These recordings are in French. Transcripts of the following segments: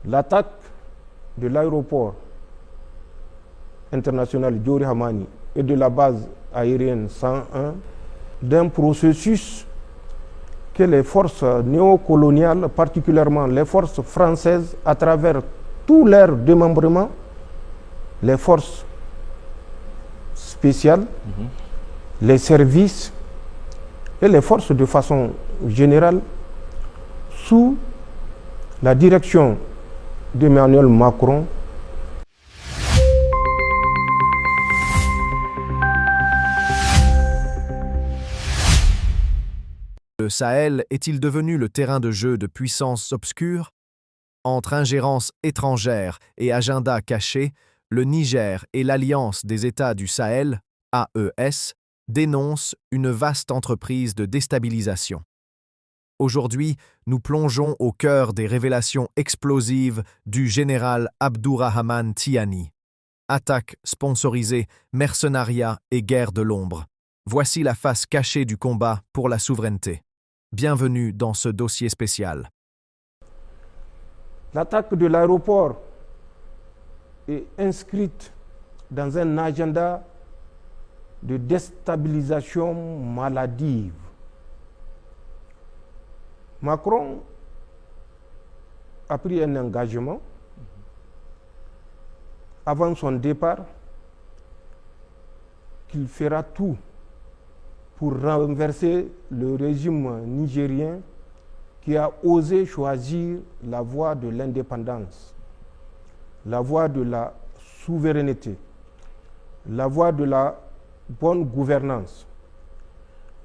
L'attaque de l'aéroport international Diori Hamani et de la base aérienne 101 d'un processus que les forces néocoloniales, particulièrement les forces françaises, à travers tous leurs démembrements, les forces spéciales, les services et les forces de façon générale, sous la direction d'Emmanuel Macron. Le Sahel est-il devenu le terrain de jeu de puissances obscures? Entre ingérence étrangère et agenda caché, le Niger et l'Alliance des États du Sahel, AES, dénoncent une vaste entreprise de déstabilisation. Aujourd'hui, nous plongeons au cœur des révélations explosives du général Abdourahmane Tiani. Attaques sponsorisées, mercenariat et guerre de l'ombre. Voici la face cachée du combat pour la souveraineté. Bienvenue dans ce dossier spécial. L'attaque de l'aéroport est inscrite dans un agenda de déstabilisation maladive. Macron a pris un engagement avant son départ qu'il fera tout pour renverser le régime nigérien qui a osé choisir la voie de l'indépendance, la voie de la souveraineté, la voie de la bonne gouvernance,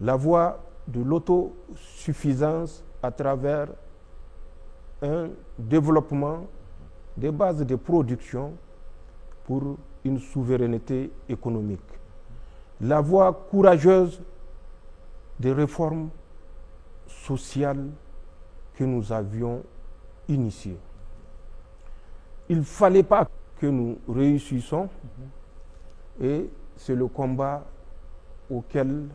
la voie de l'autosuffisance à travers un développement des bases de production pour une souveraineté économique. La voie courageuse des réformes sociales que nous avions initiées. Il ne fallait pas que nous réussissions et c'est le combat auquel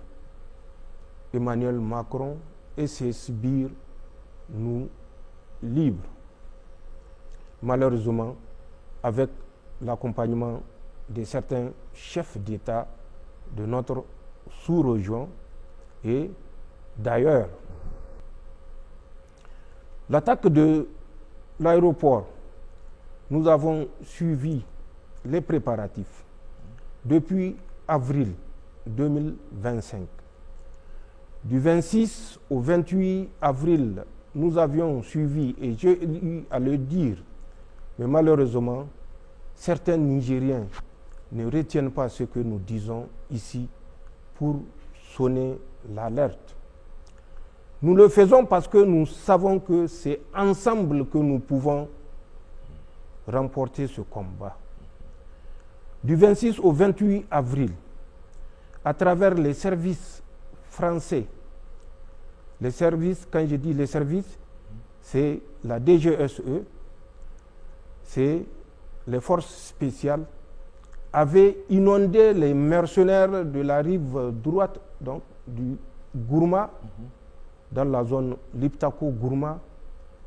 Emmanuel Macron et ses sbires nous livrent. Malheureusement, avec l'accompagnement de certains chefs d'État de notre sous-région et d'ailleurs. L'attaque de l'aéroport, nous avons suivi les préparatifs depuis avril 2025. Du 26 au 28 avril, nous avions suivi, et j'ai eu à le dire, mais malheureusement, certains Nigériens ne retiennent pas ce que nous disons ici pour sonner l'alerte. Nous le faisons parce que nous savons que c'est ensemble que nous pouvons remporter ce combat. Du 26 au 28 avril, à travers les services français, les services, quand je dis les services, c'est la DGSE, c'est les forces spéciales, avaient inondé les mercenaires de la rive droite, donc du Gourma, dans la zone Liptako-Gourma,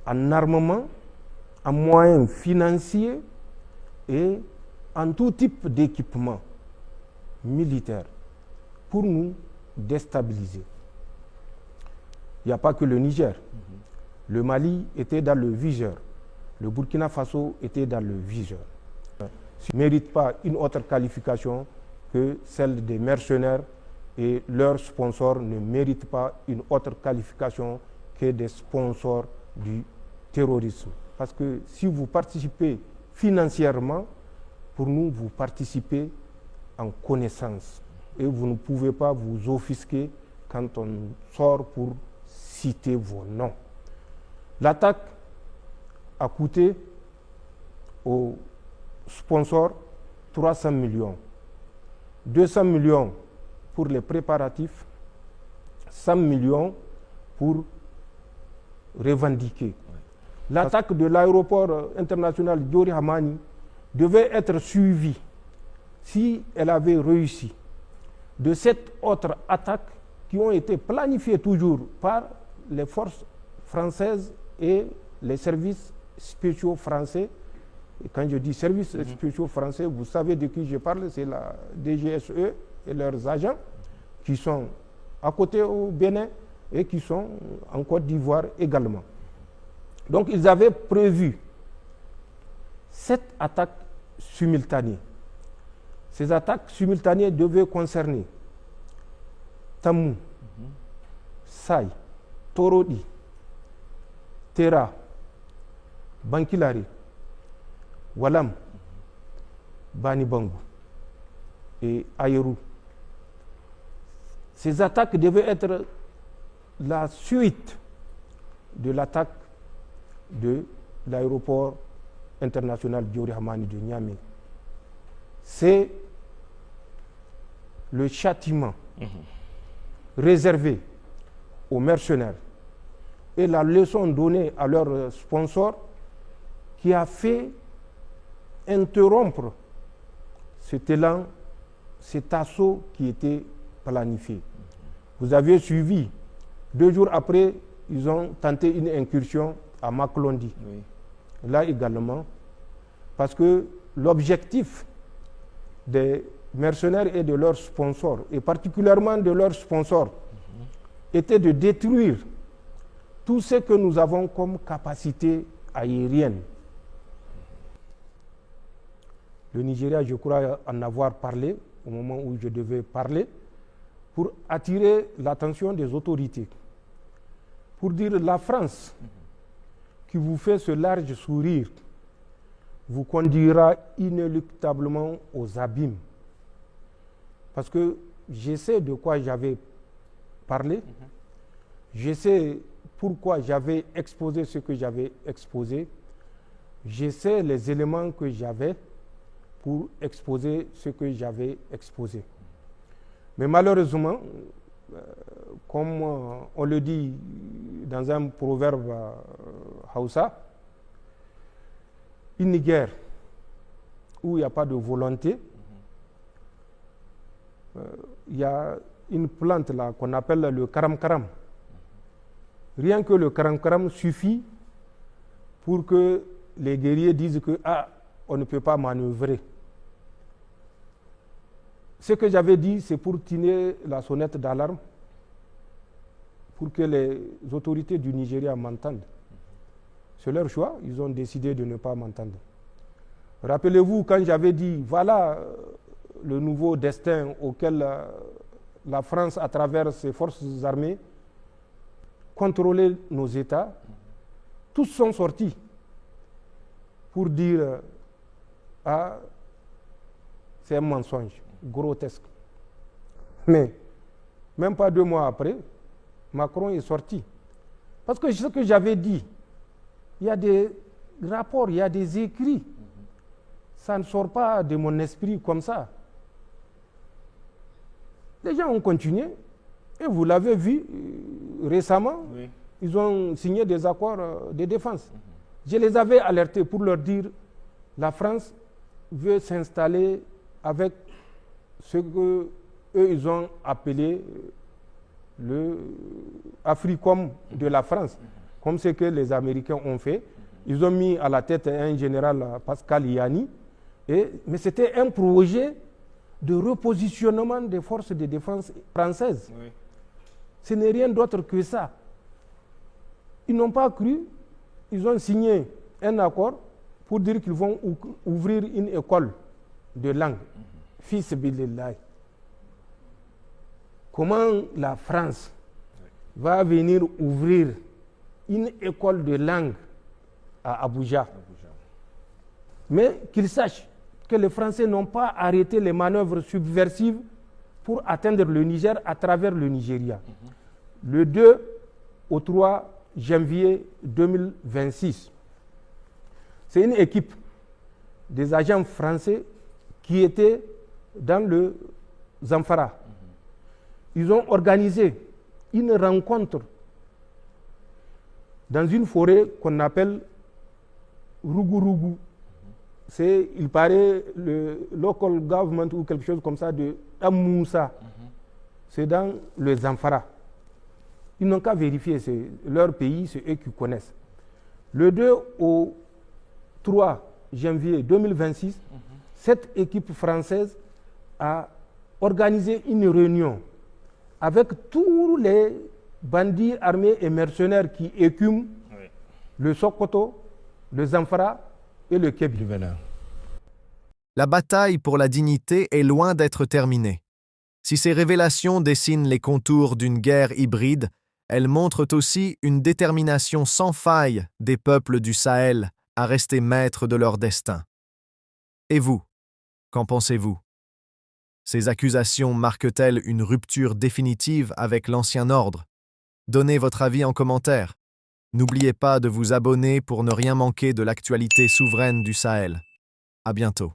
en armement, en moyens financiers et en tout type d'équipement militaire pour nous déstabiliser. Il n'y a pas que le Niger. Le Mali était dans le viseur. Le Burkina Faso était dans le viseur. Ne méritent pas une autre qualification que celle des mercenaires et leurs sponsors ne méritent pas une autre qualification que des sponsors du terrorisme. Parce que si vous participez financièrement, pour nous, vous participez en connaissance. Et vous ne pouvez pas vous offusquer quand on sort pour citer vos noms. L'attaque a coûté aux sponsors 300 millions. 200 millions pour les préparatifs, 100 millions pour revendiquer. L'attaque de l'aéroport international Diori Hamani devait être suivie, si elle avait réussi, de cette autre attaque qui ont été planifiées toujours par les forces françaises et les services spéciaux français. Et quand je dis services spéciaux français, vous savez de qui je parle, c'est la DGSE et leurs agents qui sont à côté au Bénin et qui sont en Côte d'Ivoire également. Donc ils avaient prévu 7 attaques simultanées. Ces attaques simultanées devaient concerner Tamou, Saï, Torodi, Tera, Bankilari, Walam, Bani Bangu et Ayerou. Ces attaques devaient être la suite de l'attaque de l'aéroport international Diori Hamani de Niamey. C'est le châtiment réservé aux mercenaires et la leçon donnée à leurs sponsors qui a fait interrompre cet élan, cet assaut qui était planifié. Vous avez suivi, 2 jours après, ils ont tenté une incursion à Maklondi. Oui. Là également, parce que l'objectif des mercenaires et de leurs sponsors, et particulièrement de leurs sponsors, était de détruire tout ce que nous avons comme capacité aérienne. Le Nigeria, je crois en avoir parlé au moment où je devais parler, pour attirer l'attention des autorités, pour dire la France qui vous fait ce large sourire vous conduira inéluctablement aux abîmes. Parce que je sais de quoi j'avais parlé, je sais pourquoi j'avais exposé ce que j'avais exposé, je sais les éléments que j'avais pour exposer ce que j'avais exposé. Mais malheureusement, comme on le dit dans un proverbe Hausa, une guerre où il n'y a pas de volonté, il y a une plante là qu'on appelle le karam-karam. Rien que le karam-karam suffit pour que les guerriers disent que on ne peut pas manœuvrer. Ce que j'avais dit, c'est pour tirer la sonnette d'alarme, pour que les autorités du Nigeria m'entendent. C'est leur choix, ils ont décidé de ne pas m'entendre. Rappelez-vous quand j'avais dit, voilà le nouveau destin auquel la France, à travers ses forces armées, contrôlait nos États, tous sont sortis pour dire c'est un mensonge grotesque. Mais même pas 2 mois après, Macron est sorti. Parce que ce que j'avais dit, il y a des rapports, il y a des écrits. Ça ne sort pas de mon esprit comme ça. Les gens ont continué, et vous l'avez vu récemment, oui. Ils ont signé des accords de défense. Je les avais alertés pour leur dire, la France veut s'installer avec ce qu'eux, ils ont appelé le Africom de la France, comme ce que les Américains ont fait. Ils ont mis à la tête un général, Pascal Yanni, mais c'était un projet de repositionnement des forces de défense françaises. Oui. Ce n'est rien d'autre que ça. Ils n'ont pas cru, ils ont signé un accord pour dire qu'ils vont ouvrir une école de langue. Fils bilillah. Comment la France va venir ouvrir une école de langue à Abuja? Mais qu'ils sachent que les Français n'ont pas arrêté les manœuvres subversives pour atteindre le Niger à travers le Nigeria. Le 2 au 3 janvier 2026, c'est une équipe des agents français qui étaient dans le Zamfara. Ils ont organisé une rencontre dans une forêt qu'on appelle Rugu-Rugu. C'est, il paraît, le local government ou quelque chose comme ça de Amoussa. C'est dans le Zamfara. Ils n'ont qu'à vérifier, c'est leur pays, c'est eux qui connaissent. Le 2 au 3 janvier 2026, cette équipe française a organisé une réunion avec tous les bandits armés et mercenaires qui écument le Sokoto, le Zamfara et le Kébi. La bataille pour la dignité est loin d'être terminée. Si ces révélations dessinent les contours d'une guerre hybride, elles montrent aussi une détermination sans faille des peuples du Sahel à rester maîtres de leur destin. Et vous, qu'en pensez-vous? Ces accusations marquent-elles une rupture définitive avec l'ancien ordre? Donnez votre avis en commentaire. N'oubliez pas de vous abonner pour ne rien manquer de l'actualité souveraine du Sahel. À bientôt.